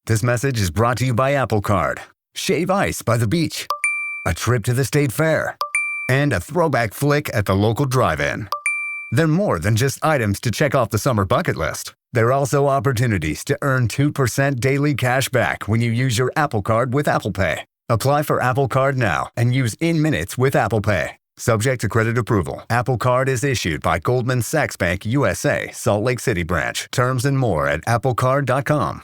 This message is brought to you by Apple Card. Shave ice by the beach. A trip to the state fair. And a throwback flick at the local drive-in. They're more than just items to check off the summer bucket list. They're also opportunities to earn 2% daily cash back when you use your Apple Card with Apple Pay. Apply for Apple Card now and use in minutes with Apple Pay. Subject to credit approval. Apple Card is issued by Goldman Sachs Bank USA, Salt Lake City branch. Terms and more at applecard.com.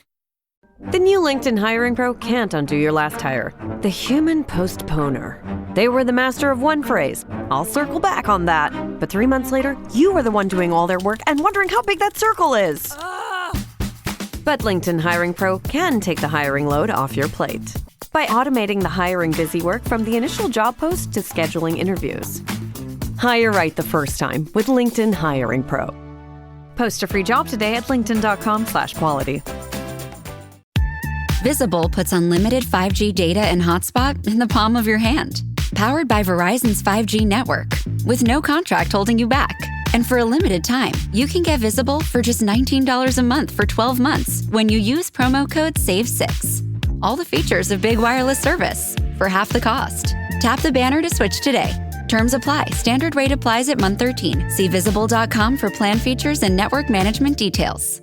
The new LinkedIn Hiring Pro can't undo your last hire. The human postponer. They were the master of one phrase. I'll circle back on that. But 3 months later, you are the one doing all their work and wondering how big that circle is. But LinkedIn Hiring Pro can take the hiring load off your plate by automating the hiring busy work from the initial job post to scheduling interviews. Hire right the first time with LinkedIn Hiring Pro. Post a free job today at linkedin.com/quality. Visible puts unlimited 5G data and hotspot in the palm of your hand. Powered by Verizon's 5G network, with no contract holding you back. And for a limited time, you can get Visible for just $19 a month for 12 months when you use promo code SAVE6. All the features of big wireless service for half the cost. Tap the banner to switch today. Terms apply. Standard rate applies at month 13. See visible.com for plan features and network management details.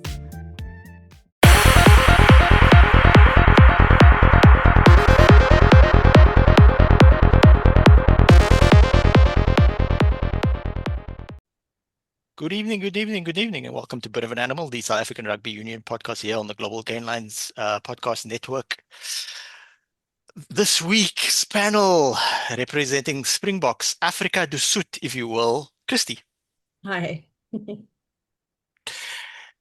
Good evening, good evening, good evening, and welcome to Bit of an Animal, the South African Rugby Union podcast here on the Global Gainlines podcast network. This week's panel, representing Springboks, Afrika du Sud, if you will, Christy. Hi.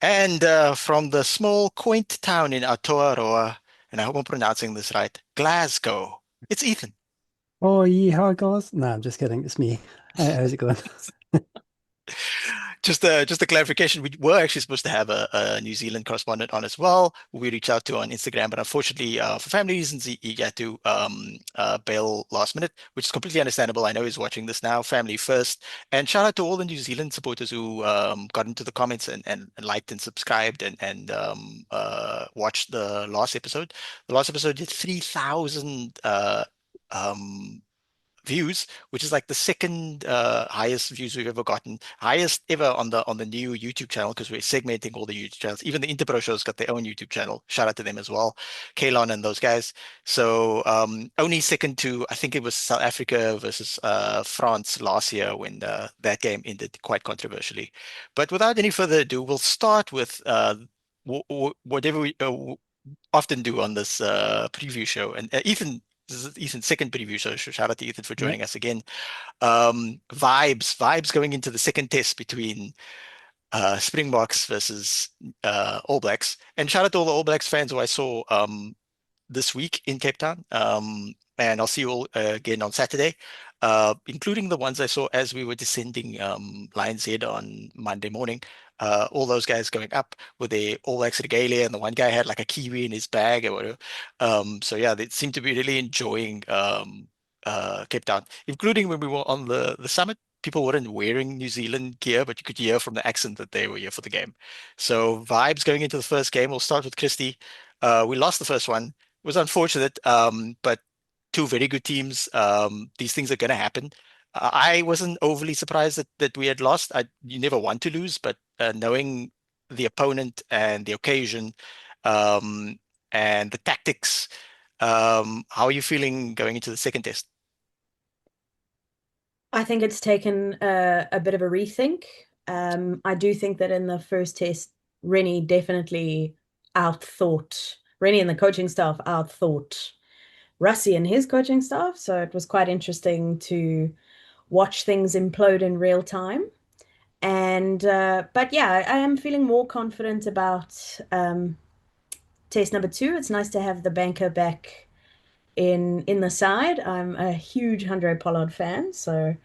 And from the small, quaint town in Aotearoa, and I hope I'm pronouncing this right, Glasgow, it's Ethan. Oh, yeehaw, guys. No, I'm just kidding. It's me. How's it going? Just a clarification, we were actually supposed to have a New Zealand correspondent on as well, who we reached out to on Instagram, but unfortunately, for family reasons, he had to bail last minute, which is completely understandable. I know he's watching this now, family first. And shout out to all the New Zealand supporters who got into the comments and liked and subscribed and watched the last episode. The last episode did 3,000 views, which is like the second highest views we've ever gotten, highest ever on the new YouTube channel, because we're segmenting all the YouTube channels. Even the Interpro show's got their own YouTube channel. Shout out to them as well, Kalon and those guys. So only second to, I think it was South Africa versus France last year when that game ended quite controversially. But without any further ado, we'll start with whatever we often do on this preview show. And Ethan, this is Ethan's second preview, so shout out to Ethan for joining us again. Vibes going into the second test between Springboks versus All Blacks. And shout out to all the All Blacks fans who I saw this week in Cape Town. And I'll see you all again on Saturday, including the ones I saw as we were descending Lion's Head on Monday morning. All those guys going up with their All Blacks regalia, and the one guy had like a kiwi in his bag or whatever. So yeah, they seem to be really enjoying Cape Town, including when we were on the summit. People weren't wearing New Zealand gear, but you could hear from the accent that they were here for the game. So vibes going into the first game. We'll start with Christy. We lost the first one. It was unfortunate, but two very good teams. These things are going to happen. I wasn't overly surprised that we had lost. You never want to lose, but knowing the opponent and the occasion and the tactics, how are you feeling going into the second test? I think it's taken a bit of a rethink. I do think that in the first test, Rennie and the coaching staff outthought Rassie and his coaching staff. So it was quite interesting to watch things implode in real time. And but yeah, I am feeling more confident about test number 2. It's nice to have the banker back in the side. I'm a huge Handrè Pollard fan, so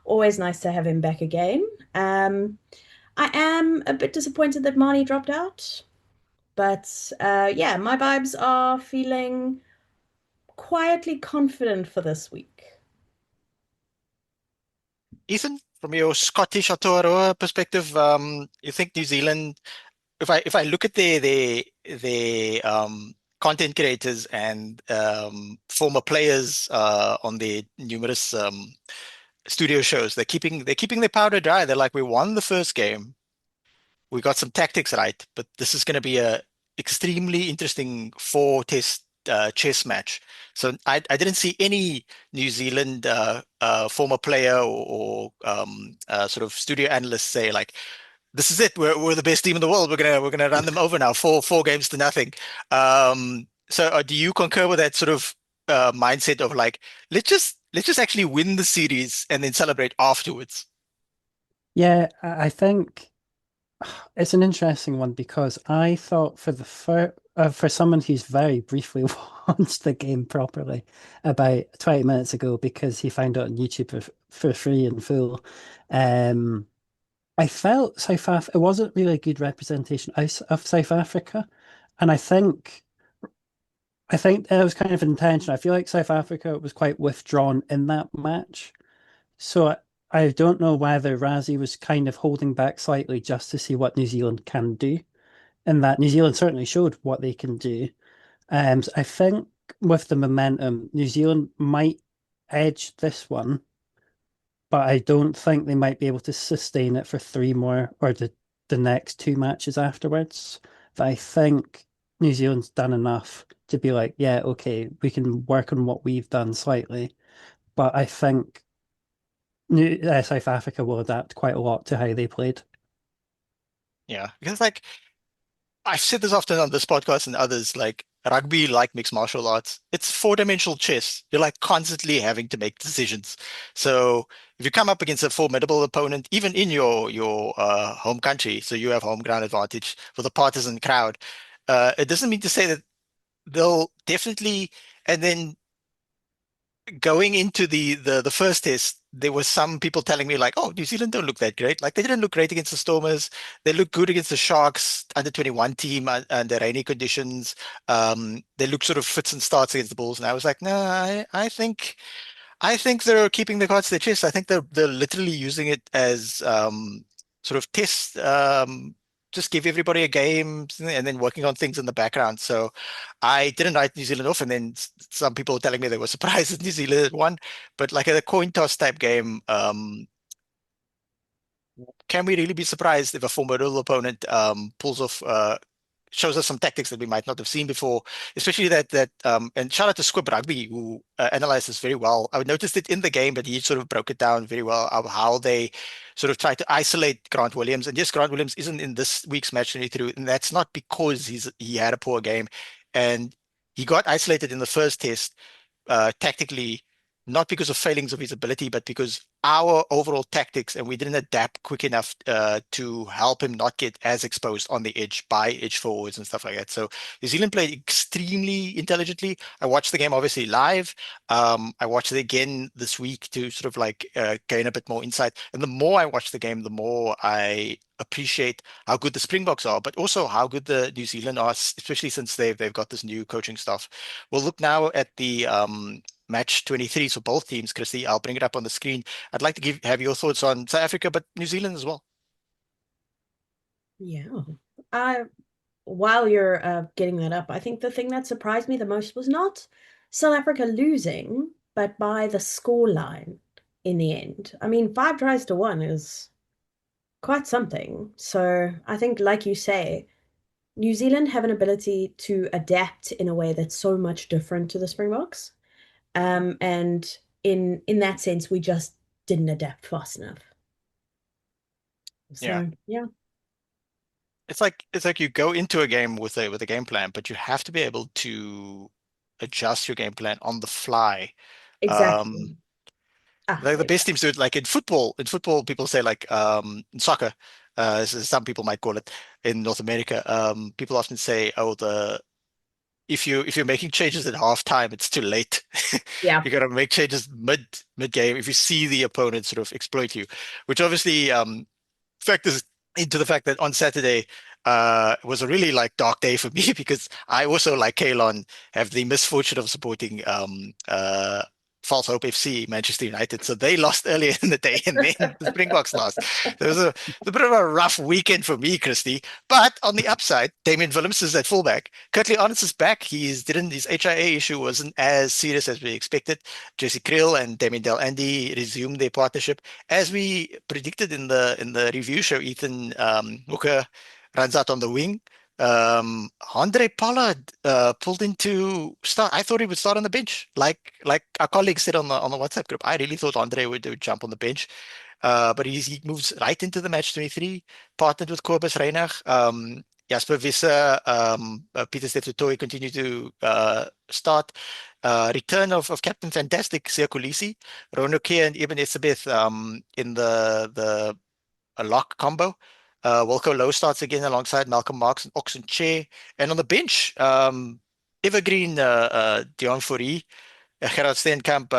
always nice to have him back again. I am a bit disappointed that Marnie dropped out, but yeah, my vibes are feeling quietly confident for this week. Ethan, from your Scottish Aotearoa perspective, you think New Zealand, if I look at their content creators and former players on their numerous studio shows. They're keeping their powder dry. They're like, we won the first game, we got some tactics right, but this is going to be a extremely interesting four-test chess match. So I didn't see any New Zealand former player or sort of studio analysts say like, this is it. We're the best team in the world. We're gonna run them over now, four games to nothing. So do you concur with that sort of mindset of like, let's just actually win the series and then celebrate afterwards? Yeah, I think it's an interesting one because I thought for someone who's very briefly watched the game properly about 20 minutes ago because he found it on YouTube for free and full, um, I felt it wasn't really a good representation of South Africa, and I think that was kind of intentional. I feel like South Africa was quite withdrawn in that match. So I don't know whether Rassie was kind of holding back slightly just to see what New Zealand can do, and that New Zealand certainly showed what they can do. So I think with the momentum, New Zealand might edge this one, but I don't think they might be able to sustain it for three more or the next two matches afterwards. But I think New Zealand's done enough to be like, yeah, okay, we can work on what we've done slightly. But I think South Africa will adapt quite a lot to how they played. Yeah, because like I've said this often on this podcast and others, like rugby, like mixed martial arts, it's four-dimensional chess. You're like constantly having to make decisions. So if you come up against a formidable opponent, even in your home country, so you have home ground advantage with a partisan crowd, it doesn't mean to say that they'll definitely. And then going into the first test, there were some people telling me like, "Oh, New Zealand don't look that great. Like they didn't look great against the Stormers. They look good against the Sharks under 21 team under rainy conditions. They look sort of fits and starts against the Bulls." And I was like, "No, I think they're keeping the cards to their chest. I think they're literally using it as sort of test, just give everybody a game and then working on things in the background. So I didn't write New Zealand off, and then some people were telling me they were surprised that New Zealand had won. But like a coin toss type game, can we really be surprised if a formidable opponent pulls off shows us some tactics that we might not have seen before, especially and shout out to Squib Rugby who analyzed this very well. I noticed it in the game, but he sort of broke it down very well of how they sort of tried to isolate Grant Williams. And yes, Grant Williams isn't in this week's match 23, and that's not because he had a poor game, and he got isolated in the first test tactically, not because of failings of his ability, but because our overall tactics, and we didn't adapt quick enough to help him not get as exposed on the edge by edge forwards and stuff like that. So New Zealand played extremely intelligently. I watched the game obviously live. I watched it again this week to sort of like gain a bit more insight. And the more I watch the game, the more I appreciate how good the Springboks are, but also how good the New Zealand are, especially since they've got this new coaching staff. We'll look now at the match 23. So both teams, Christy, I'll bring it up on the screen. I'd like to have your thoughts on South Africa, but New Zealand as well. Yeah. While you're getting that up, I think the thing that surprised me the most was not South Africa losing, but by the score line in the end. I mean, 5 tries to 1 is quite something. So I think, like you say, New Zealand have an ability to adapt in a way that's so much different to the Springboks. And in that sense, we just didn't adapt fast enough. Yeah. So yeah, It's like you go into a game with a game plan, but you have to be able to adjust your game plan on the fly. exactly. Like the best Exactly. teams do it. Like in football, people say like in soccer, some people might call it in North America. People often say, "Oh, the if you're making changes at halftime, it's too late. Yeah. You got to make changes mid game if you see the opponent sort of exploit you," which obviously factors into the fact that on Saturday was a really like dark day for me because I also like Kalon have the misfortune of supporting False Hope FC, Manchester United. So they lost earlier in the day, and then the Springboks lost. There was a bit of a rough weekend for me, Christy. But on the upside, Damien Willems is at fullback. Curtly Arnott is back. His HIA issue wasn't as serious as we expected. Jesse Kriel and Damien Del Andy resumed their partnership. As we predicted in the review show, Ethan Hooker runs out on the wing. Handrè Pollard pulled into start. I thought he would start on the bench, like our colleagues said on the WhatsApp group. I really thought Handrè would jump on the bench, but he moves right into the match 23, partnered with Kobus Reinach. Jasper Visser, Pieter Steftotoy continue to start. Return of Captain Fantastic Siya Kolisi, Ronoke and Eben Etzebeth in the a lock combo. Wilco Low starts again alongside Malcolm Marks and Oxen Che. And on the bench, evergreen Dion Fourie, Gerard Steenkamp,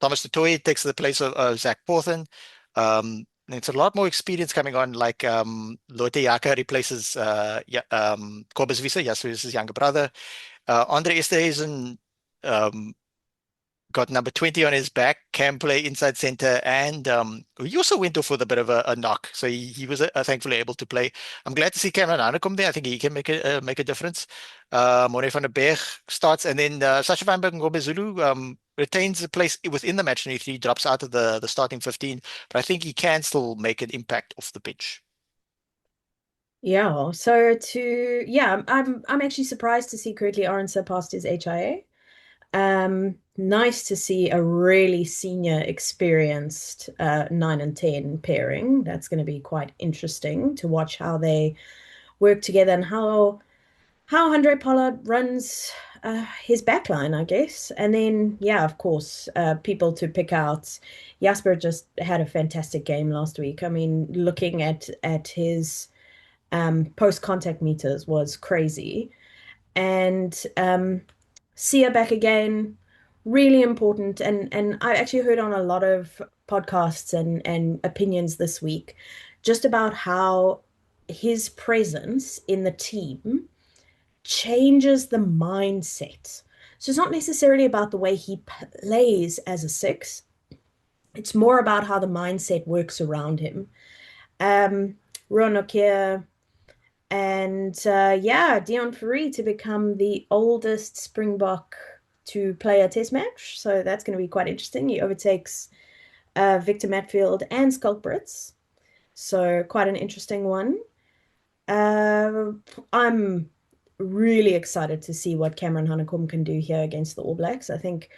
Thomas Tutoy takes the place of Zach Porthen. It's a lot more experience coming on, like Lotte Yaka replaces Kobus Visser, Jasper's younger brother. Andre Esterhuizen got number 20 on his back, can play inside center, and he also went off with a bit of a knock, so he was thankfully able to play. I'm glad to see Cameron Hanekom there. I think he can make a difference. Morne van der Berg starts, and then Sacha van Ngobe Zulu retains a place within the match 23, drops out of the starting 15, but I think he can still make an impact off the pitch. Yeah, so I'm actually surprised to see Curtly Arendse past his HIA. Nice to see a really senior, experienced 9 and 10 pairing. That's going to be quite interesting to watch how they work together and how Handrè Pollard runs his backline, I guess. And then, yeah, of course, people to pick out. Jasper just had a fantastic game last week. I mean, looking at his post-contact meters was crazy. And Siya back again, really important. And I actually heard on a lot of podcasts and opinions this week just about how his presence in the team changes the mindset. So it's not necessarily about the way he plays as a 6. It's more about how the mindset works around him. Ronoke and Dion Fourie to become the oldest Springbok to play a test match. So that's going to be quite interesting. He overtakes Victor Matfield and Skulk Brits. So quite an interesting one. I'm really excited to see what Cameron Hanekom can do here against the All Blacks. I think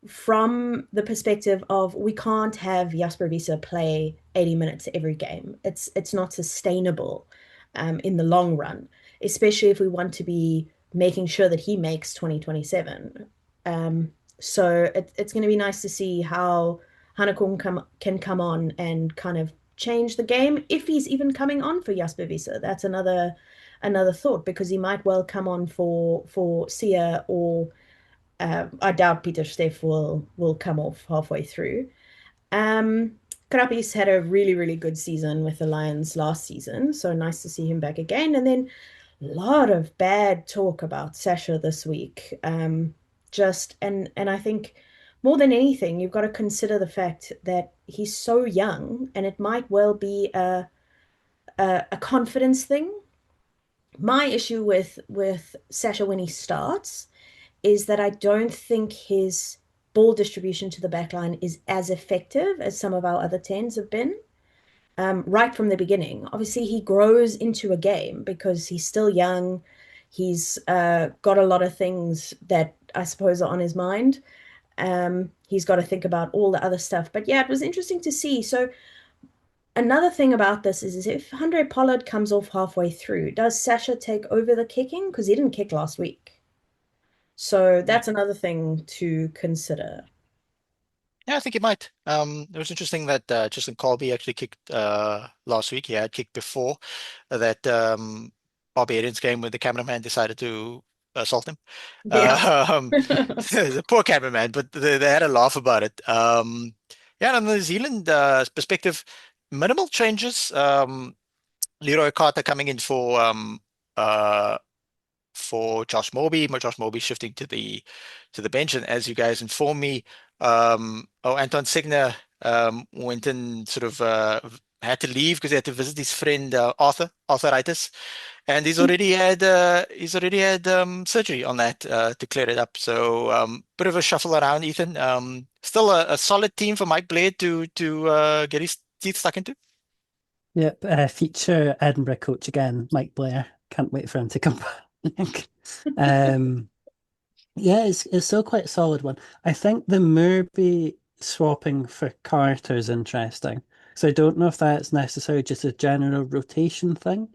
from the perspective of we can't have Jasper Visser play 80 minutes every game. It's not sustainable in the long run, especially if we want to be making sure that he makes 2027. So it's going to be nice to see how Hanekom can come on and kind of change the game, if he's even coming on for Jasper Visser. That's another thought, because he might well come on for Siya, or I doubt Pieter Steff will come off halfway through. Krappies had a really, really good season with the Lions last season, so nice to see him back again. And then a lot of bad talk about Sasha this week. And I think more than anything, you've got to consider the fact that he's so young, and it might well be a confidence thing. My issue with Sasha when he starts is that I don't think his ball distribution to the backline is as effective as some of our other 10s have been right from the beginning. Obviously, he grows into a game because he's still young. He's got a lot of things that I suppose are on his mind. He's got to think about all the other stuff. But yeah, it was interesting to see. So another thing about this is if Handrè Pollard comes off halfway through, does Sasha take over the kicking? Because he didn't kick last week. So that's another thing to consider. Yeah, I think it might. It was interesting that Justin Colby actually kicked last week. He had kicked before that Barbarians game where the cameraman decided to assault him. Yeah. The poor cameraman, but they had a laugh about it. Yeah, on the New Zealand perspective, minimal changes. Leroy Carter coming in for for Josh Morby. Josh Morby shifting to the bench, and as you guys informed me, Anton Signer went and sort of had to leave because he had to visit his friend arthritis, and he's already had surgery on that to clear it up. So bit of a shuffle around, Ethan. Still a solid team for Mike Blair to get his teeth stuck into. Yep, future Edinburgh coach again, Mike Blair. Can't wait for him to come back. Yeah, it's still quite a solid one. I think the Murby swapping for Carter is interesting. So I don't know if that's necessarily just a general rotation thing,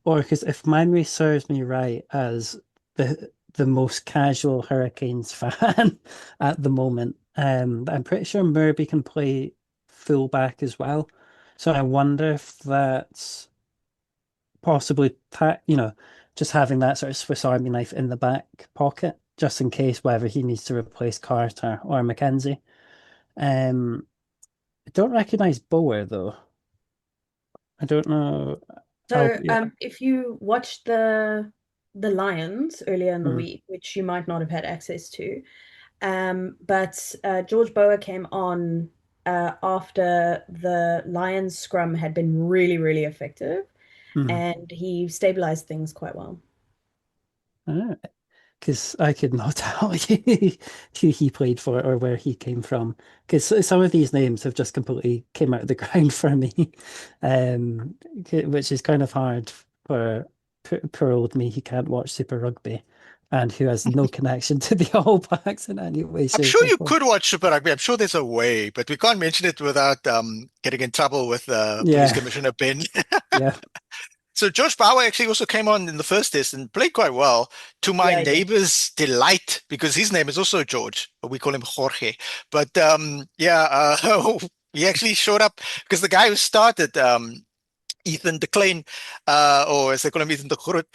or because if memory serves me right, as the most casual Hurricanes fan at the moment, I'm pretty sure Murby can play fullback as well. So I wonder if that's possibly just having that sort of Swiss Army knife in the back pocket, just in case whether he needs to replace Carter or Mackenzie. I don't recognize Bower though. I don't know. So, Yeah. if you watched the Lions earlier in the Mhm. week, which you might not have had access to, but George Bower came on after the Lions scrum had been really, really effective, Mhm. and he stabilized things quite well. Because I could not tell you who he played for or where he came from. Because some of these names have just completely came out of the ground for me, which is kind of hard for poor old me who can't watch Super Rugby and who has no connection to the All Blacks in any way, I'm shape, sure or you form. could watch Super Rugby. I'm sure there's a way, but we can't mention it without getting in trouble with Police Yeah, Commissioner Ben. yeah, So George Bauer actually also came on in the first test and played quite well, to my Yeah, he did. neighbor's delight, because his name is also George, but we call him Jorge. But he actually showed up because the guy who started, Ethan de Klein, or as they call him, Ethan de Groot,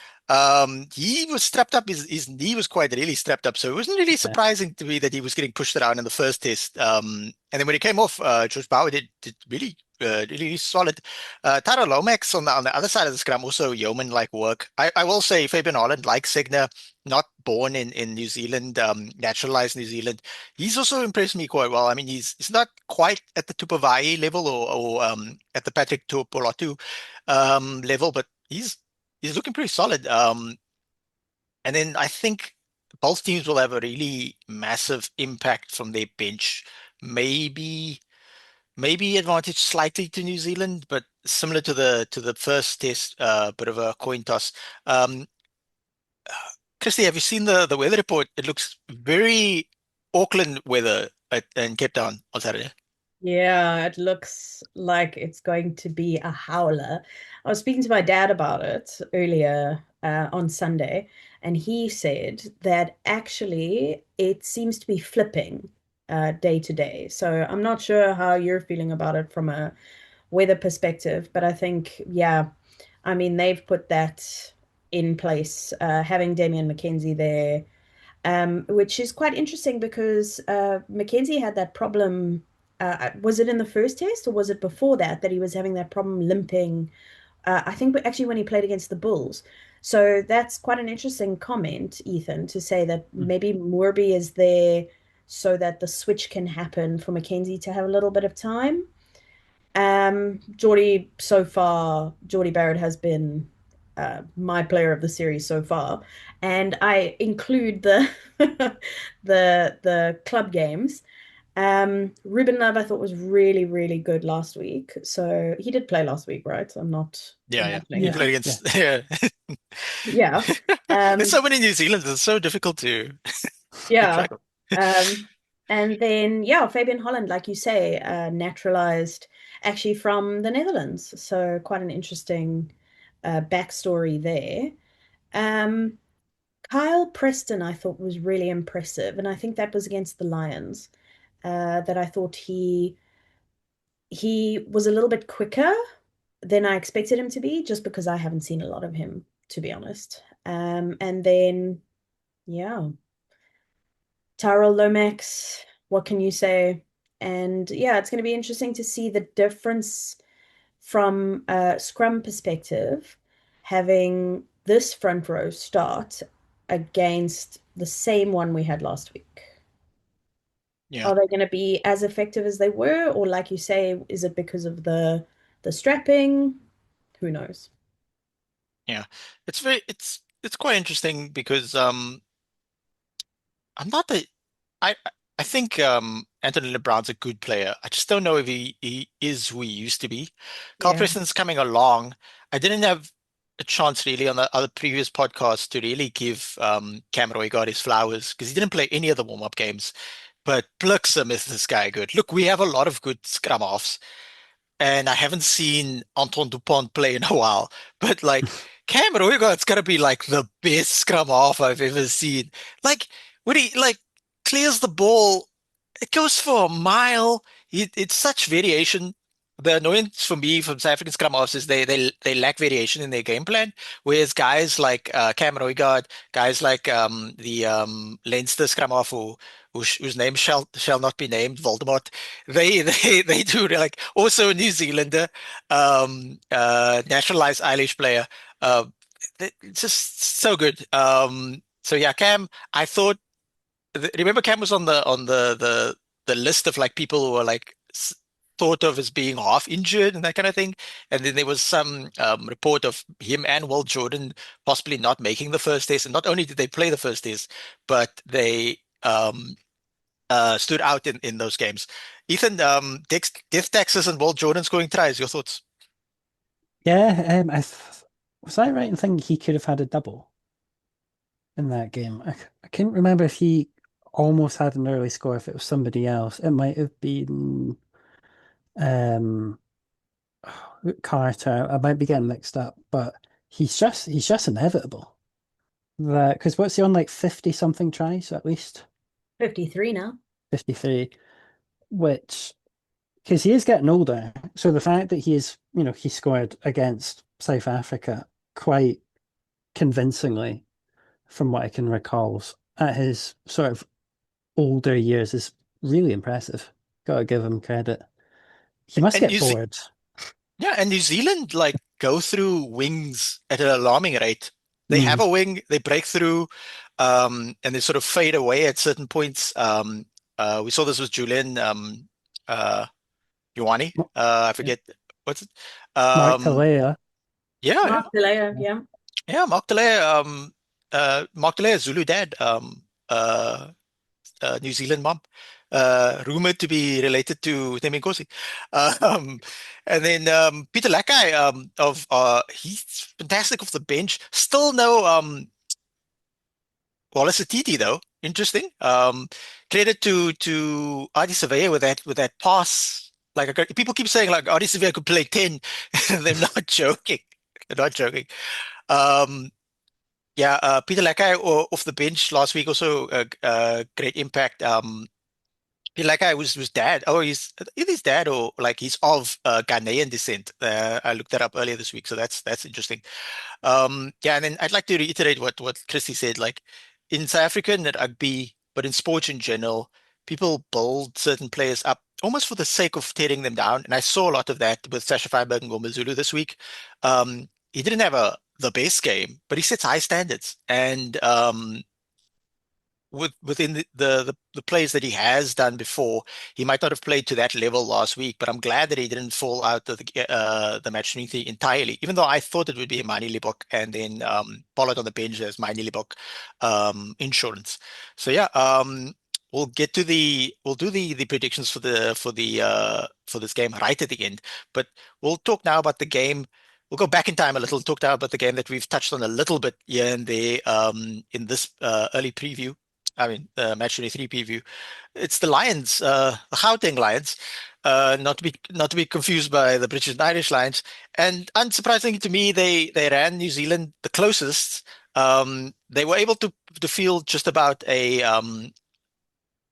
he was strapped up. His knee was quite really strapped up. So it wasn't really yeah. surprising to me that he was getting pushed around in the first test. And then when he came off, George Bauer did really, really solid. Taro Lomax on the other side of the scrum, also yeoman-like work. I will say Fabian Holland, like Signer, not born in New Zealand, naturalized New Zealand. He's also impressed me quite well. I mean, he's not quite at the Tupovai level or at the Patrick Tuipulotu level, but he's looking pretty solid. And then I think both teams will have a really massive impact from their bench. Maybe maybe advantage slightly to New Zealand, but similar to the first test, bit of a coin toss. Um, Christy, have you seen the weather report? It looks very Auckland weather in Cape Town on Saturday. Yeah, it looks like it's going to be a howler. I was speaking to my dad about it earlier on Sunday, and he said that actually it seems to be flipping day to day. So I'm not sure how you're feeling about it from a weather perspective, but I think, yeah, I mean, they've put that in place, having Damian McKenzie there, which is quite interesting because Mackenzie had that problem. Was it in the first test or was it before that he was having that problem limping? I think actually when he played against the Bulls. So that's quite an interesting comment, Ethan, to say that maybe Morby is there so that the switch can happen for Mackenzie to have a little bit of time. Geordie Barrett has been my player of the series so far, and I include the the club games. Ruben Love I thought was really, really good last week. So he did play last week, right? I'm not Yeah, yeah. imagining He Yeah, that. played yeah. against. Yeah. Yeah. There's Um, so many New Zealanders. It's so difficult to keep yeah. track of. Um, and then yeah, Fabian Holland, like you say, naturalized actually from the Netherlands. So quite an interesting backstory there. Um, Kyle Preston, I thought was really impressive, and I think that was against the Lions. That I thought he was a little bit quicker than I expected him to be, just because I haven't seen a lot of him, to be honest. And then yeah, Tyrell Lomax, what can you say? And yeah, it's going to be interesting to see the difference from a scrum perspective, having this front row start against the same one we had last week? Yeah. Are they going to be as effective as they were, or like you say, is it because of the strapping? Who knows? Yeah. It's quite interesting because I'm not the I I think Anthony LeBron's a good player. I just don't know if he is who he used to be. Carl Yeah. Preston's coming along. I didn't have a chance really on the other previous podcast to really give Cam Roigard his flowers because he didn't play any of the warm-up games. But Bliksem is this guy good. Look, we have a lot of good scrum halves. And I haven't seen Anton Dupont play in a while. But like Cam Roigard's gonna be like the best scrum half I've ever seen. Like when he like clears the ball, it goes for a mile. It's such variation. The annoyance for me from South African scrum halves is they lack variation in their game plan. Whereas guys like Cam Roigard, guys like the Leinster scrum half whose name shall not be named, Voldemort, they do like also a New Zealander, naturalized Irish player. Uh, it's just so good. So yeah, Cam, I thought remember Cam was on the list of like people who were like thought of as being half injured and that kind of thing. And then there was some report of him and Will Jordan possibly not making the first test. And not only did they play the first test, but they stood out in those games. Ethan, Death Taxes and Will Jordan scoring tries. Your thoughts? Yeah, was I right in thinking he could have had a double in that game? I can't remember if he almost had an early score, if it was somebody else. It might have been um, Carter. I might be getting mixed up, but he's just inevitable. Because what's he on, like 50 something tries at least? 53 now. 53, which because he is getting older. So the fact that he scored against South Africa quite convincingly, from what I can recall, at his sort of older years is really impressive. Gotta give him credit. He must And get bored. yeah, and New Zealand like go through wings at an alarming rate. They have Mm. a wing, they break through, and they sort of fade away at certain points. We saw this with Julian uh, Ioane. I forget what's it. Mark Um, Talea. yeah, yeah, Mark Deleo, yeah. yeah. Mark Delay, Zulu dad. New Zealand mom, rumored to be related to Temenkosi. Um, and then Peter Lakai of he's fantastic off the bench. Still no Wallace Atiti though. Interesting. Credit to Adi Surveyor with that pass. Like people keep saying like Adi Surveyor could play 10. They're not joking. They're not joking. Um, yeah, Peter Lakai off the bench last week also great impact. Like I was dad. Oh, he's either his dad or like he's of Ghanaian descent. I looked that up earlier this week, so that's interesting. Yeah, and then I'd like to reiterate what Christy said. Like in South African rugby, but in sports in general, people build certain players up almost for the sake of tearing them down. And I saw a lot of that with Sasha Feinberg and Ngoma this week. He didn't have the best game, but he sets high standards, and within the plays that he has done before, he might not have played to that level last week, but I'm glad that he didn't fall out of the match entirely. Even though I thought it would be Manie Libbok and then Pollard on the bench as Manie Libbok insurance. So yeah, we'll do the predictions for this game right at the end. But we'll talk now about the game. We'll go back in time a little and talk now about the game that we've touched on a little bit here and there in this early preview. I mean, match 23 preview. It's the Lions, the Gauteng Lions, not to be confused by the British and Irish Lions. And unsurprisingly to me, they ran New Zealand the closest. They were able to field just about a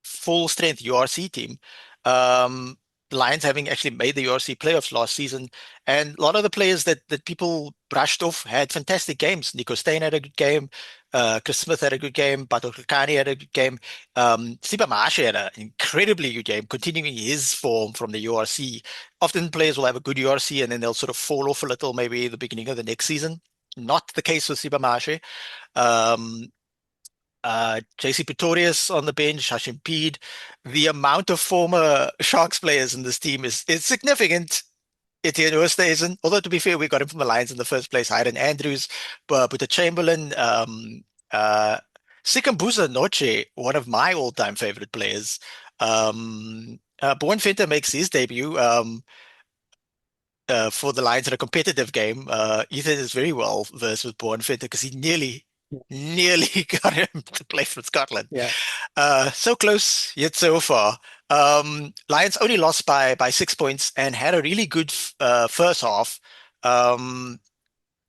full strength URC team. The Lions having actually made the URC playoffs last season, and a lot of the players that people brushed off had fantastic games. Nico Steyn had a good game. Chris Smith had a good game. Bato Kakani had a good game. Sipa Maashe had an incredibly good game, continuing his form from the URC. Often players will have a good URC and then they'll sort of fall off a little maybe the beginning of the next season. Not the case with Sipa Maashe. Um, JC Pretorius on the bench, Hashim Peed. The amount of former Sharks players in this team is significant. Etienne Oosthuizen, although to be fair, we got him from the Lions in the first place. Hayden Andrews, Buta Chamberlain, Sikambuza Noche, one of my all-time favorite players. Bourne Venter makes his debut for the Lions in a competitive game. Ethan is very well versed with Bourne Venter because he nearly got him to play for Scotland. Yeah. So close, yet so far. Lions only lost by 6 points and had a really good first half.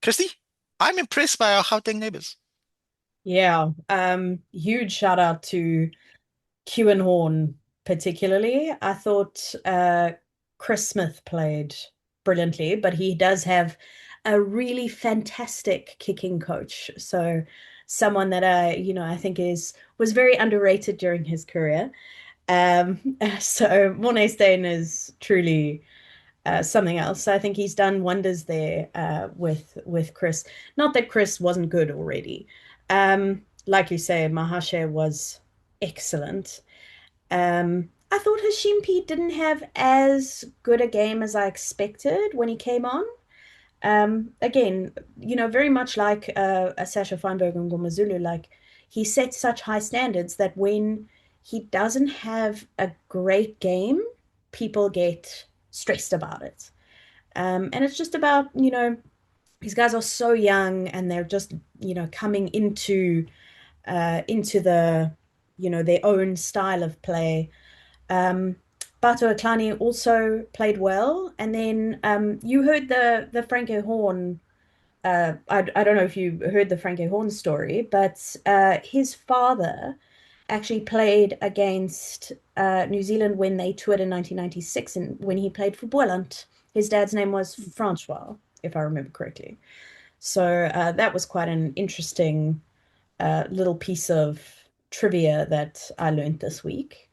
Christy, I'm impressed by our Gauteng neighbors. Yeah, huge shout out to Kewan Horn particularly. I thought Chris Smith played brilliantly, but he does have a really fantastic kicking coach. So someone that I think was very underrated during his career. So Mornay Steyn is truly something else. I think he's done wonders there with Chris. Not that Chris wasn't good already. Like you say, Mahashe was excellent. I thought Hashim P didn't have as good a game as I expected when he came on. Again, very much like a Sasha Feinberg and Ngomazulu, like he sets such high standards that when he doesn't have a great game, people get stressed about it. And it's just about, these guys are so young and they're just, coming into the, their own style of play. Bato Aklani also played well. And then you heard the Franco Horn. I don't know if you heard the Franco Horn story, but his father actually played against New Zealand when they toured in 1996, and when he played for Boland. His dad's name was Francois, if I remember correctly. So that was quite an interesting little piece of trivia that I learned this week.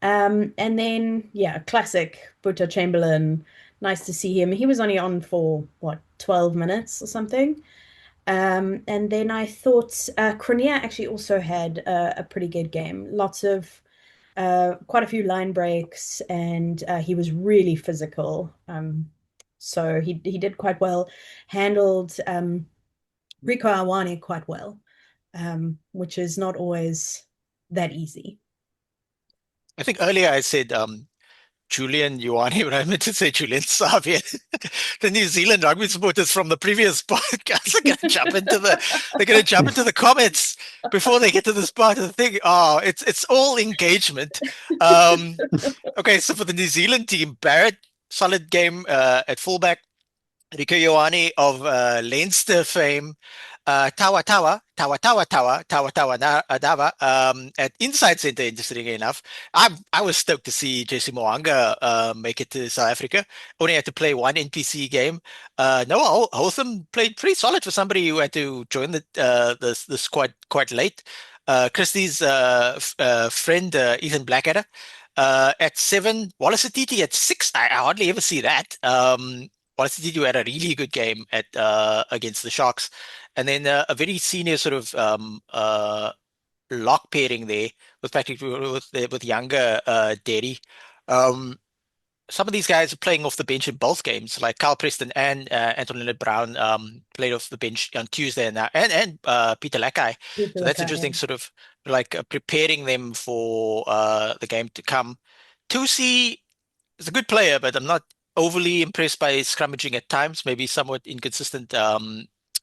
And then, yeah, classic Buta Chamberlain. Nice to see him. He was only on for, 12 minutes or something. And then I thought Cronea actually also had a pretty good game. Lots of, quite a few line breaks, and he was really physical. So he did quite well, handled Rico Awane quite well, which is not always that easy. I think earlier I said Julian Ioane, but I meant to say Julian Xavier. The New Zealand rugby supporters from the previous podcast are going to jump into the comments before they get to this part of the thing. Oh, it's all engagement. Okay, so for the New Zealand team, Barrett, solid game at fullback. Rico Ioane of Leinster fame, Tawa at inside centre, interestingly enough. I was stoked to see JC Moanga make it to South Africa. Only had to play one NPC game. Noah Hotham played pretty solid for somebody who had to join the squad quite late. Christie's friend, Ethan Blackadder, at 7. Wallace Atiti at 6. I hardly ever see that. Wallace Atiti had a really good game at against the Sharks. And then a very senior sort of lock pairing there with Patrick with younger Derry. Some of these guys are playing off the bench in both games, like Carl Preston and Anton Leonard Brown played off the bench on Tuesday now, and Peter Lakai. So that's interesting, sort of like preparing them for the game to come. Tusi is a good player, but I'm not overly impressed by his scrummaging at times, maybe somewhat inconsistent.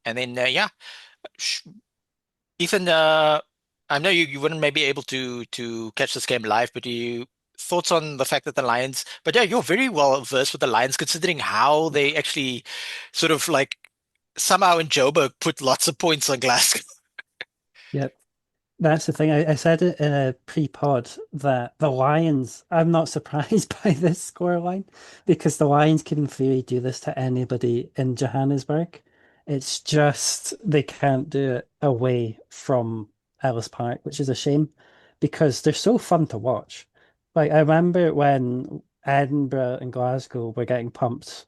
And then, yeah, Ethan, I know you wouldn't maybe able to catch this game live, but thoughts on the fact that the Lions, but yeah, you're very well versed with the Lions, considering how they actually sort of like somehow in Joburg put lots of points on Glasgow. Yep. That's the thing. I said it in a pre-pod that the Lions, I'm not surprised by this scoreline because the Lions can in theory do this to anybody in Johannesburg. It's just they can't do it away from Ellis Park, which is a shame because they're so fun to watch. Like I remember when Edinburgh and Glasgow were getting pumped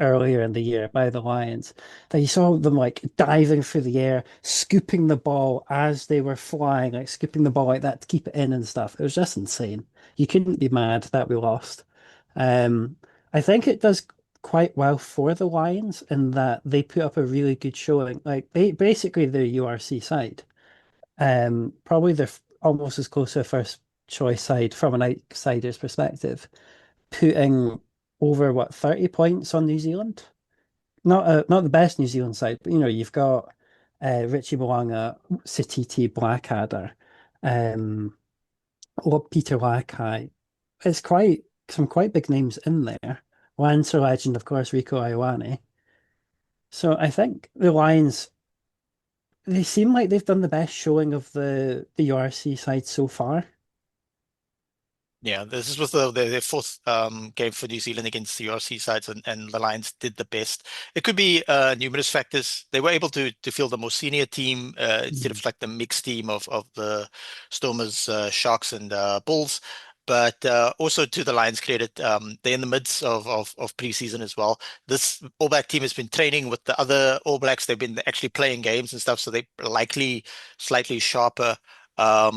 earlier in the year by the Lions, that you saw them like diving through the air, scooping the ball as they were flying, like scooping the ball like that to keep it in and stuff. It was just insane. You couldn't be mad that we lost. Um, I think it does quite well for the Lions in that they put up a really good showing. Like they basically the URC side. Probably they're almost as close to a first choice side from an outsider's perspective, putting over what 30 points on New Zealand. Not the best New Zealand side, but you've got Richie Mo'unga, Sititi Blackadder, um, Peter Lakai. It's quite some quite big names in there. Lancer legend, of course, Rico Ioane. So I think the Lions, they seem like they've done the best showing of the URC side so far. Yeah, this was their fourth game for New Zealand against the URC sides, and the Lions did the best. It could be numerous factors. They were able to field a more senior team instead of like the mixed team of the Stormers, Sharks, and Bulls. But also to the Lions' credit, they're in the midst of preseason as well. This All Black team has been training with the other All Blacks. They've been actually playing games and stuff, so they're likely slightly sharper. Yeah,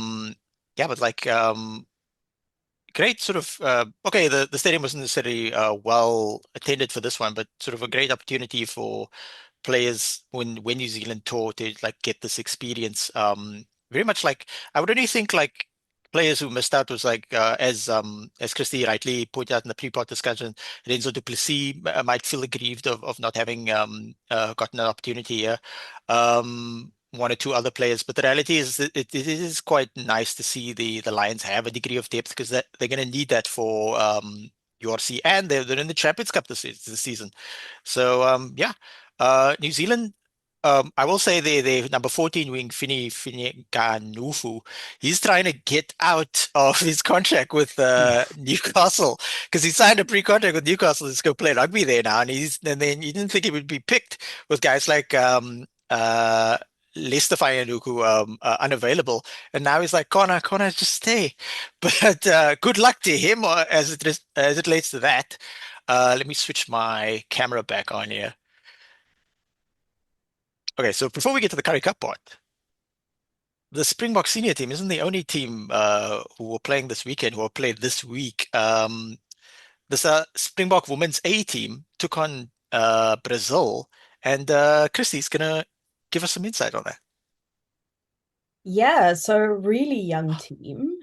but like great sort of okay, the stadium wasn't necessarily well attended for this one, but sort of a great opportunity for players when New Zealand tour to like get this experience. Very much like I would only think like players who missed out was like as Christy rightly pointed out in the pre-pod discussion, Renzo du Plessis might feel aggrieved of not having gotten an opportunity here. One or two other players, but the reality is that it is quite nice to see the Lions have a degree of depth because they're going to need that for URC, and they're in the Champions Cup this season. So yeah, New Zealand. I will say the number 14 wing Fini Ganufu, he's trying to get out of his contract with Newcastle because he signed a pre-contract with Newcastle to go play rugby there now, and then he didn't think he would be picked with guys like Leicester Fayanuku unavailable, and now he's like Connor, just stay. But good luck to him as it relates to that. Let me switch my camera back on here. Okay, so before we get to the Curry Cup part, the Springbok senior team isn't the only team who are playing this weekend, who are played this week. This Springbok women's A team took on Brazil, and Christy's gonna give us some insight on that. Yeah, so really young team,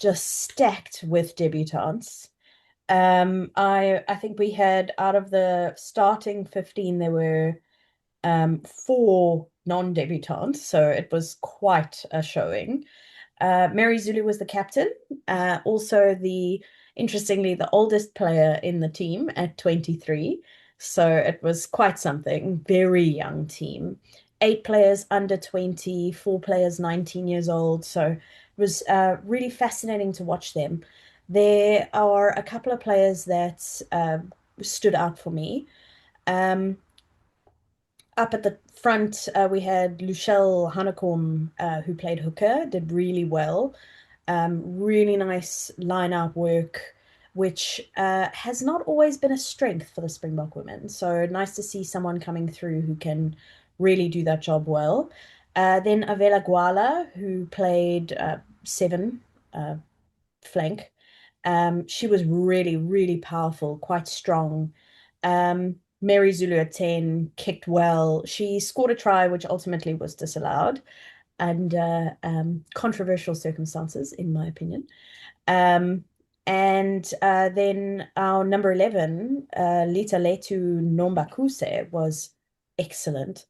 just stacked with debutantes. I think we had out of the starting 15, there were four non-debutantes, so it was quite a showing. Mary Zulu was the captain, also interestingly, the oldest player in the team at 23. So it was quite something, very young team. 8 players under 20, 4 players 19 years old. So it was really fascinating to watch them. There are a couple of players that stood out for me. Up at the front, we had Luchelle Hanekom, who played hooker, did really well. Really nice line-out work, which has not always been a strength for the Springbok women. So nice to see someone coming through who can really do that job well. Then Avela Gwala, who played 7 flank. She was really, really powerful, quite strong. Mary Zulu at 10 kicked well. She scored a try, which ultimately was disallowed under controversial circumstances, in my opinion. And then our number 11, Lita Letu Nombakuse, was excellent.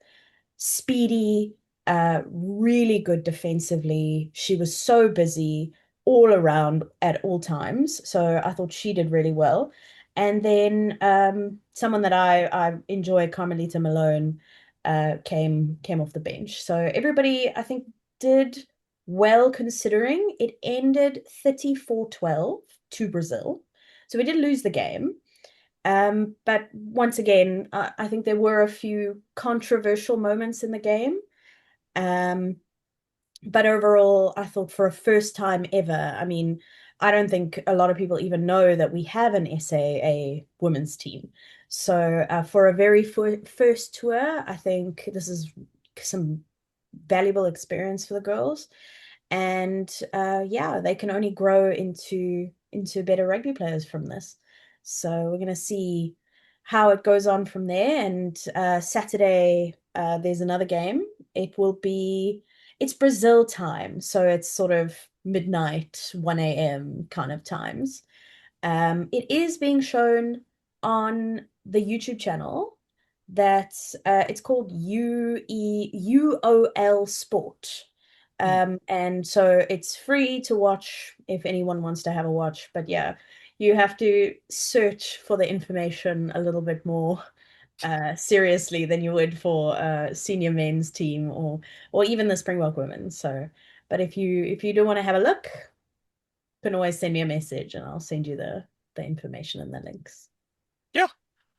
Speedy, really good defensively. She was so busy all around at all times. So I thought she did really well. And then someone that I enjoy, Carmelita Malone, came off the bench. So everybody, I think, did well considering it ended 34-12 to Brazil. So we did lose the game. But once again, I think there were a few controversial moments in the game. But overall, I thought for a first time ever, I mean, I don't think a lot of people even know that we have an SAA women's team. So for a very first tour, I think this is some valuable experience for the girls. And yeah, they can only grow into better rugby players from this. So we're going to see how it goes on from there. And Saturday, there's another game. It's Brazil time, so it's sort of midnight, 1 a.m. kind of times. It is being shown on the YouTube channel that it's called UOL Sport. And so it's free to watch if anyone wants to have a watch. But yeah, you have to search for the information a little bit more seriously than you would for senior men's team or even the Springbok women. So, but if you do want to have a look, you can always send me a message and I'll send you the information and the links. Yeah.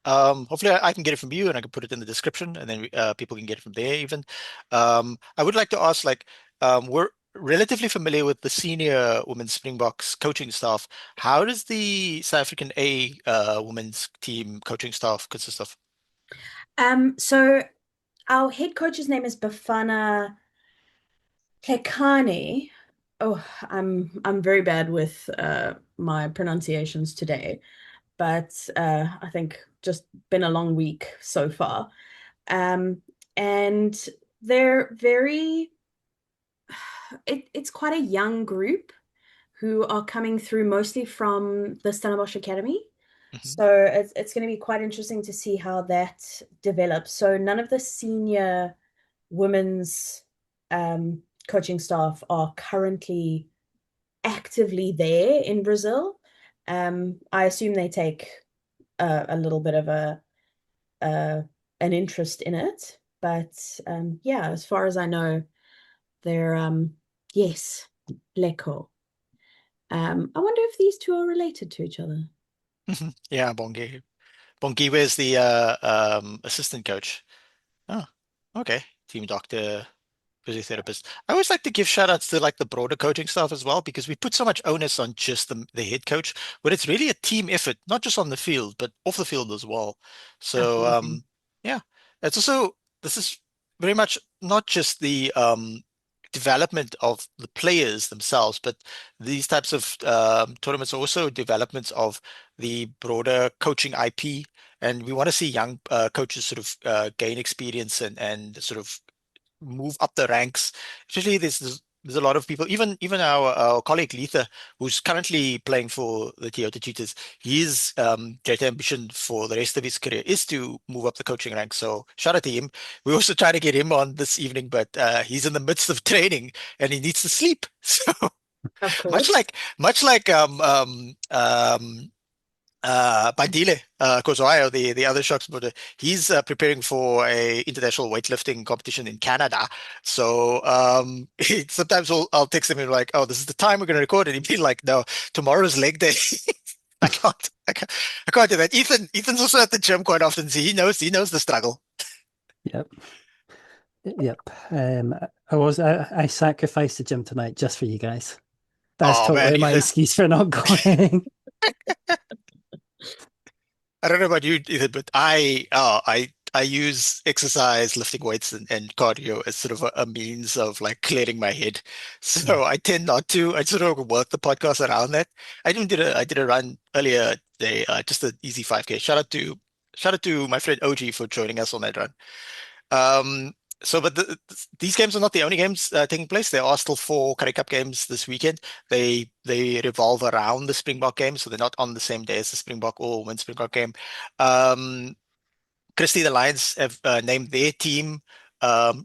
Hopefully I can get it from you and I can put it in the description and then people can get it from there even. I would like to ask, like, we're relatively familiar with the senior women's Springboks coaching staff. How does the South African A women's team coaching staff consist of? So our head coach's name is Bafana Kekani. Oh, I'm very bad with my pronunciations today, but I think just been a long week so far. And they're it's quite a young group who are coming through mostly from the Stellenbosch Academy. Mhm. So it's going to be quite interesting to see how that develops. So none of the senior women's coaching staff are currently actively there in Brazil. I assume they take a little bit of uh, an interest in it, but yeah, as far as I know, they're yes, Leco. I wonder if these two are related to each other. Yeah, Bongi. Bongi is the assistant coach. Oh, okay. Team doctor, physiotherapist. I always like to give shout outs to like the broader coaching staff as well because we put so much onus on just the head coach, but it's really a team effort, not just on the field, but off the field as well. So Absolutely. yeah, it's also this is very much not just the development of the players themselves, but these types of tournaments are also developments of the broader coaching IP. And we want to see young coaches sort of gain experience and sort of move up the ranks. Especially there's a lot of people, even our colleague Letha, who's currently playing for the Toyota Cheetahs, his great ambition for the rest of his career is to move up the coaching ranks. So shout out to him. We're also trying to get him on this evening, but he's in the midst of training and he needs to sleep. So Of much course. like much like Bandile Kozoayo, the other shocks, but he's preparing for a international weightlifting competition in Canada. So sometimes I'll text him and like, oh, this is the time we're going to record, and he'd be like, no, tomorrow's leg day. I can't do that. Ethan's also at the gym quite often, so he knows the struggle. Yep. Yep. I sacrificed the gym tonight just for you guys. That's Oh man, totally my Ethan, excuse for not going. I don't know about you, Ethan, but I use exercise, lifting weights, and cardio as sort of a means of like clearing my head. Yeah. So I tend not to. I sort of work the podcast around that. I did a run earlier today, just an easy 5K. Shout out to my friend OG for joining us on that run. Um, but these games are not the only games taking place. There are still four Currie Cup games this weekend. They revolve around the Springbok game, so they're not on the same day as the Springbok or Women's Springbok game. Um, Christie, the Lions have named their team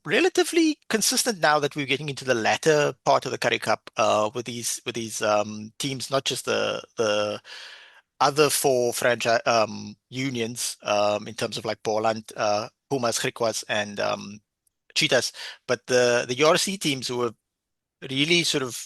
relatively consistent now that we're getting into the latter part of the Currie Cup with these teams, not just the other four franchise unions in terms of like Boland, Pumas, Griquas, and Cheetahs, but the URC teams who have really sort of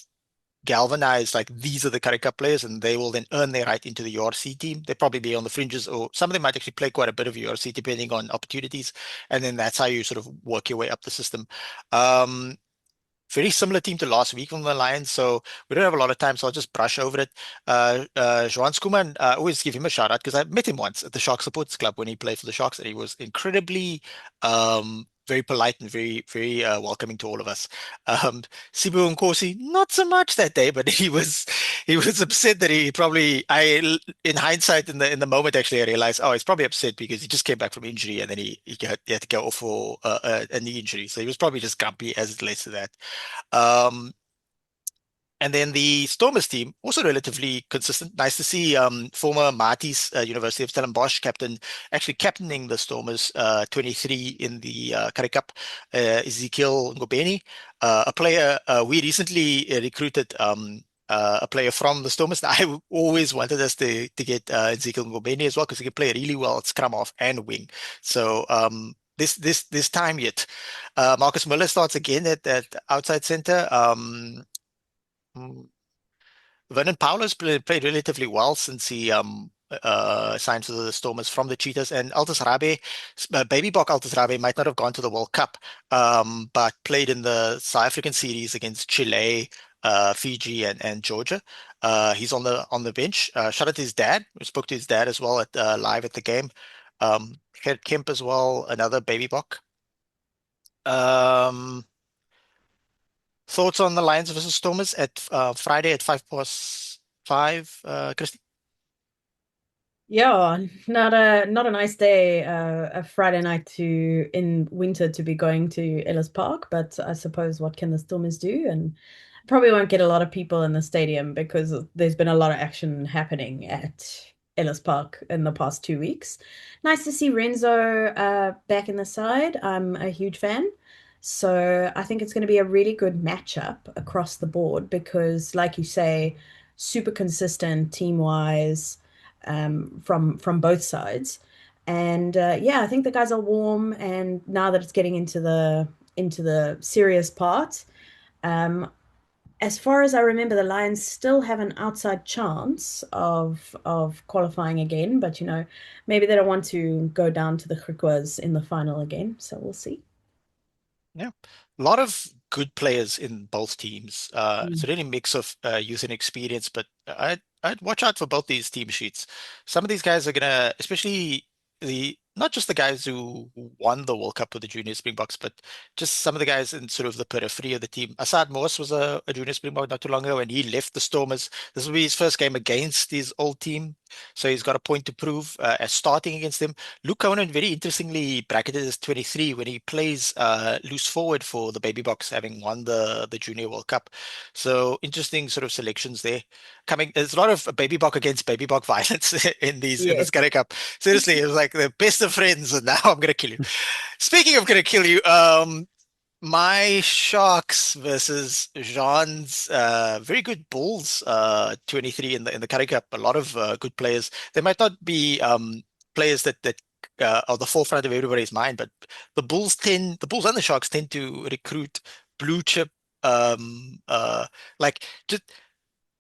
galvanized like these are the Currie Cup players, and they will then earn their right into the URC team. They'll probably be on the fringes, or some of them might actually play quite a bit of URC depending on opportunities, and then that's how you sort of work your way up the system. Um, very similar team to last week from the Lions, so we don't have a lot of time, so I'll just brush over it. Johan Skuman, I always give him a shout out because I met him once at the Sharks Supporters Club when he played for the Sharks, and he was incredibly very polite and very welcoming to all of us. Sibu Nkosi, not so much that day, but he was upset that he probably in hindsight in the moment actually I realized, oh, he's probably upset because he just came back from injury and then he had to go off for a knee injury, so he was probably just grumpy as it relates to that. Um, and then the Stormers team, also relatively consistent. Nice to see former Marty's University of Stellenbosch captain actually captaining the Stormers 23 in the Currie Cup, Ezekiel Ngobeni, a player we recently recruited. A player from the Stormers. I always wanted us to get Ezekiel Ngobeni as well because he can play really well at scrum half and wing. So this time yet, Marcus Miller starts again at outside center. Mm, Vernon Paulo's played relatively well since he signed for the Stormers from the Cheetahs, and Altus Rabe, baby Bok Altus Rabe might not have gone to the World Cup, but played in the South African series against Chile, Fiji, and Georgia. He's on the bench. Shout out to his dad. We spoke to his dad as well at live at the game. Gert Kemp as well, another baby Bok. Um, Thoughts on the Lions versus Stormers at Friday at 5 past 5, Christy? Yeah, not a nice day, a Friday night to in winter to be going to Ellis Park, but I suppose what can the Stormers do? And probably won't get a lot of people in the stadium because there's been a lot of action happening at Ellis Park in the past 2 weeks. Nice to see Renzo back in the side. I'm a huge fan. So I think it's going to be a really good matchup across the board because, like you say, super consistent team-wise from both sides. And yeah, I think the guys are warm. And now that it's getting into the serious part, um, as far as I remember, the Lions still have an outside chance of qualifying again. But maybe they don't want to go down to the Griquas in the final again. So we'll see. Yeah, a lot of good players in both teams. It's Mm. a really mix of youth and experience, but I'd watch out for both these team sheets. Some of these guys are gonna, especially the not just the guys who won the World Cup with the Junior Springboks, but just some of the guys in sort of the periphery of the team. Assad Morse was a Junior Springbok not too long ago, and he left the Stormers. This will be his first game against his old team, so he's got a point to prove as starting against them. Luke Conan, very interestingly bracketed as 23 when he plays loose forward for the Baby Box, having won the Junior World Cup. So interesting sort of selections there. There's a lot of Baby Box against Baby Box violence in this Yes. Currie Cup. Seriously, it was like the best of friends, and now I'm gonna kill you. Speaking of gonna kill you, my Sharks versus Jean's very good Bulls 23 in the Currie Cup. A lot of good players. They might not be players that are the forefront of everybody's mind, but the Bulls and the Sharks tend to recruit blue chip like just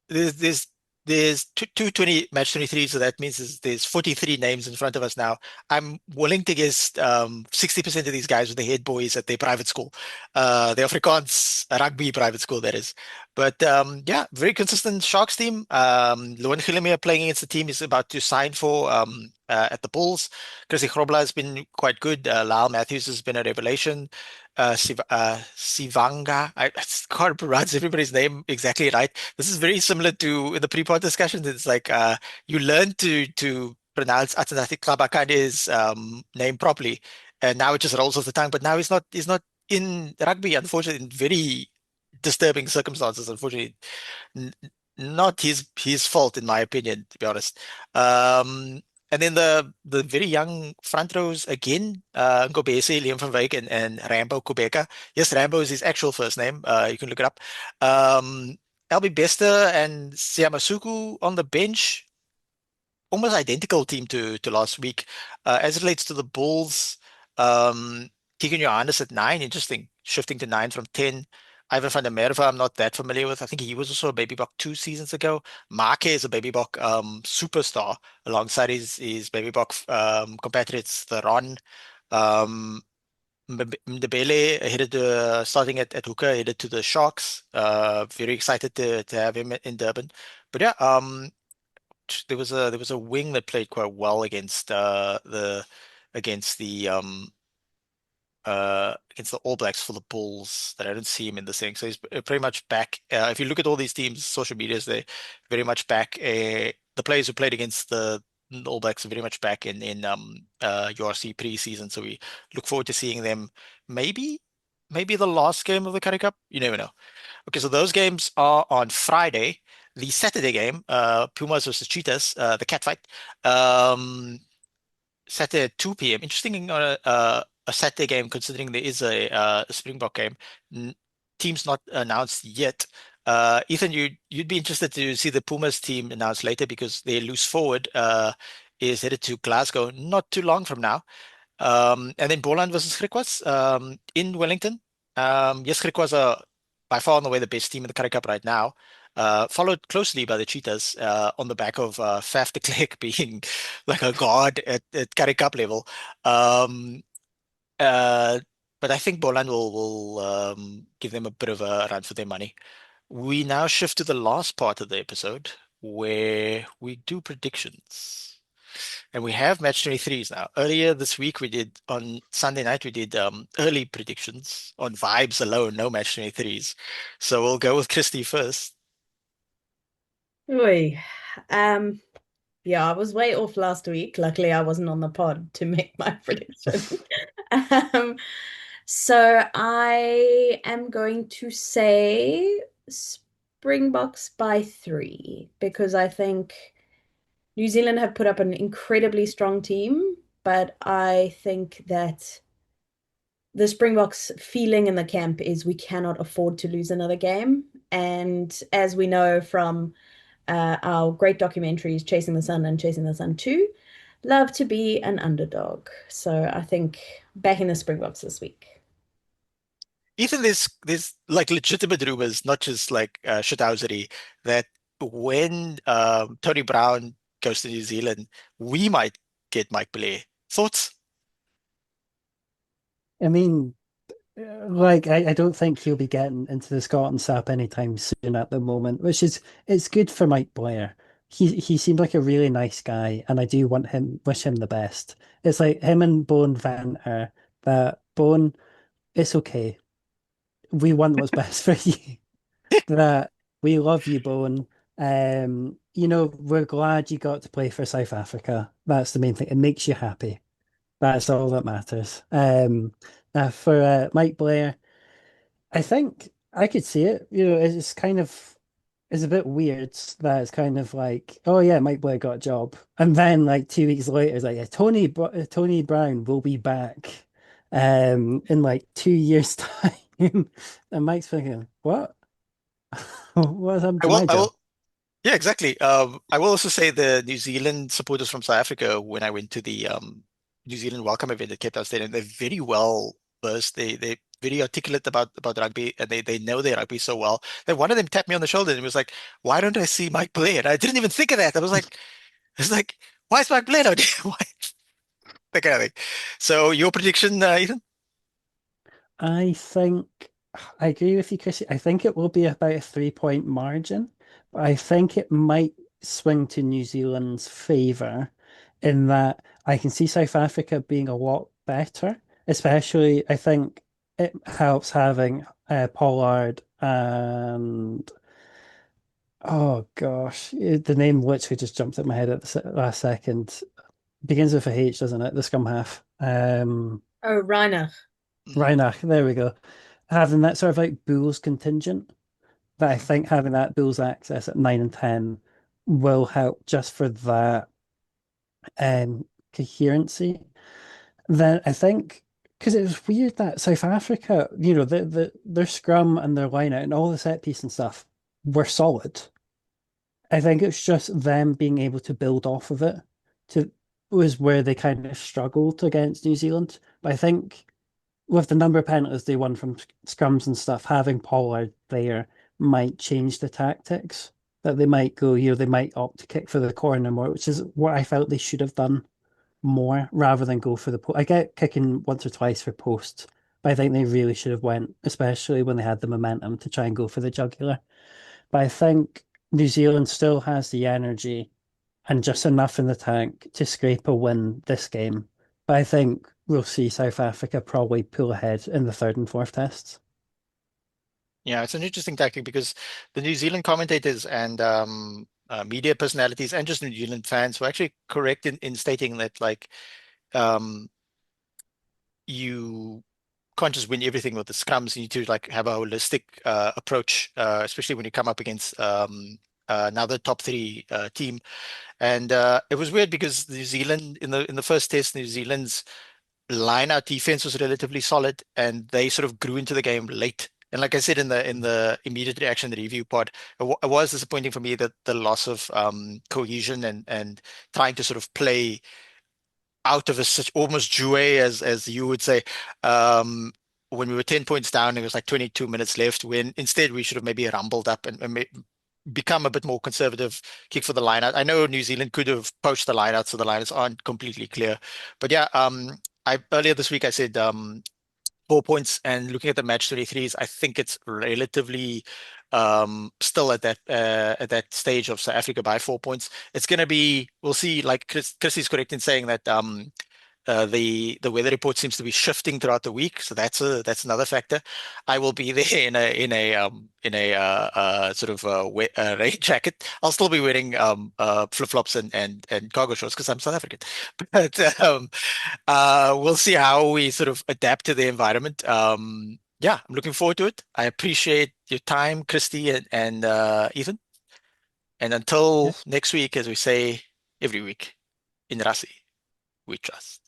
there's there's 220 match 23, so that means there's 43 names in front of us now. I'm willing to guess 60% of these guys were the head boys at their private school, the Afrikaans rugby private school, that is. But yeah, very consistent Sharks team. Loan Gillemeier playing against the team is about to sign for at the Bulls. Chrissy Grobler has been quite good. Lyle Matthews has been a revelation. Sivanga, I can't pronounce everybody's name exactly right. This is very similar to in the pre-pod discussions. It's like you learn to pronounce Atanati Klabakan's name properly, and now it just rolls off the tongue. But now he's not in rugby, unfortunately, in very disturbing circumstances. Unfortunately, N- not his fault, in my opinion, to be honest. And then the very young front rows again, Ngobese, Liam van Wyk, and Rambo Kubeka. Yes, Rambo is his actual first name. You can look it up. Albie Bester and Siamasuku on the bench, almost identical team to last week. As it relates to the Bulls, Keegan Johannes at 9, interesting, shifting to 9 from 10. Ivan van der Merwe, I'm not that familiar with. I think he was also a Baby Buck 2 seasons ago. Marke is a Baby Buck superstar alongside his Baby Buck compatriots, the Ron. Um, Ndebele headed to starting at hooker, headed to the Sharks. Very excited to have him in Durban. But yeah, there was a wing that played quite well against the All Blacks for the Bulls that I didn't see him in the thing. So he's pretty much back. If you look at all these teams' social medias, they're very much back. The players who played against the All Blacks are very much back in URC preseason. So we look forward to seeing them. Maybe the last game of the Currie Cup. You never know. Okay, so those games are on Friday. The Saturday game, Pumas versus Cheetahs, the cat fight. Saturday at 2 p.m. Interesting on a Saturday game, considering there is a Springbok game. N Team's not announced yet. Ethan, you'd be interested to see the Pumas team announced later because their loose forward is headed to Glasgow not too long from now. And then Boland versus Griquas in Wellington. Yes, Griquas are by far and away the best team in the Currie Cup right now. Followed closely by the Cheetahs on the back of Faf de Klerk being like a god at Currie Cup level. Um, uh, but I think Boland will give them a bit of a run for their money. We now shift to the last part of the episode where we do predictions. And we have match 23s now. Earlier this week, on Sunday night, we did early predictions on vibes alone, no match 23s. So we'll go with Christy first. Oi. Yeah, I was way off last week. Luckily, I wasn't on the pod to make my prediction. So I am going to say Springboks by 3 because I think New Zealand have put up an incredibly strong team, but I think that the Springboks feeling in the camp is we cannot afford to lose another game. And as we know from our great documentaries, Chasing the Sun and Chasing the Sun 2, love to be an underdog. So I think backing the Springboks this week. Ethan, there's like legitimate rumors, not just like shithousery, that when Tony Brown goes to New Zealand, we might get Mike Blair. Thoughts? I mean, like I don't think he'll be getting into the Scotland SAP anytime soon at the moment, which is it's good for Mike Blair. He seemed like a really nice guy, and I do wish him the best. It's like him and Bone Venter, that Bone, it's okay. We want what's best for you. That we love you, Bone. We're glad you got to play for South Africa. That's the main thing. It makes you happy. That's all that matters. For Mike Blair, I think I could see it. It's kind of it's a bit weird that it's kind of like, oh yeah, Mike Blair got a job, and then like 2 weeks later, it's like, yeah, Tony Brown will be back, in like 2 years' time, and Mike's thinking, what? What's happened I to will, my I job? will, yeah, exactly. I will also say the New Zealand supporters from South Africa, when I went to the New Zealand welcome event at Cape Town Stadium, they're very well versed. They're very articulate about rugby, and they know their rugby so well. Then one of them tapped me on the shoulder and was like, "Why don't I see Mike play?" And I didn't even think of that. I was like, "Why is Mike playing out there?" Why? That kind of thing. So your prediction, Ethan? I think I agree with you, Chris. I think it will be about a 3 point margin, but I think it might swing to New Zealand's favour in that I can see South Africa being a lot better, especially I think it helps having Pollard and oh gosh, the name literally just jumped at my head at the last second. Begins with a H, doesn't it? The scum half. Oh, Reiner. Mhm. Reinach, there we go. Having that sort of like Bulls contingent, that I think having that Bulls access at 9 and 10 will help just for that coherency. Then I think because it was weird that South Africa, their scrum and their line out and all the set piece and stuff were solid. I think it's just them being able to build off of it to was where they kind of struggled against New Zealand. But I think with the number of penalties they won from scrums and stuff, having Pollard there might change the tactics. That they might go, they might opt to kick for the corner more, which is what I felt they should have done more rather than go for the post. I get kicking once or twice for posts, But I think they really should have went, especially when they had the momentum to try and go for the jugular. But I think New Zealand still has the energy and just enough in the tank to scrape a win this game. But I think we'll see South Africa probably pull ahead in the third and fourth tests. Yeah, it's an interesting tactic because the New Zealand commentators and media personalities and just New Zealand fans were actually correct in stating that like um, you can't just win everything with the scrums. You need to like have a holistic approach, especially when you come up against another top three team. And it was weird because New Zealand in the first test, New Zealand's line out defense was relatively solid, and they sort of grew into the game late. And like I said in the immediate reaction, the review pod, it was disappointing for me that the loss of cohesion and trying to sort of play out of a such almost jouet as you would say. When we were 10 points down, it was like 22 minutes left. When instead we should have maybe rumbled up and become a bit more conservative, kick for the line out. I know New Zealand could have poached the line out, so the lines aren't completely clear. But yeah, I earlier this week I said 4 points, and looking at the match 23s, I think it's relatively still at that stage of South Africa by 4 points. It's going to be, we'll see. Like Chris is correct in saying that the weather report seems to be shifting throughout the week, so that's another factor. I will be there in a sort of rain jacket. I'll still be wearing flip-flops and cargo shorts because I'm South African. But we'll see how we sort of adapt to the environment. Yeah, I'm looking forward to it. I appreciate your time, Christy and Ethan. And until Yeah. next week, as we say every week, in Rassie, we trust.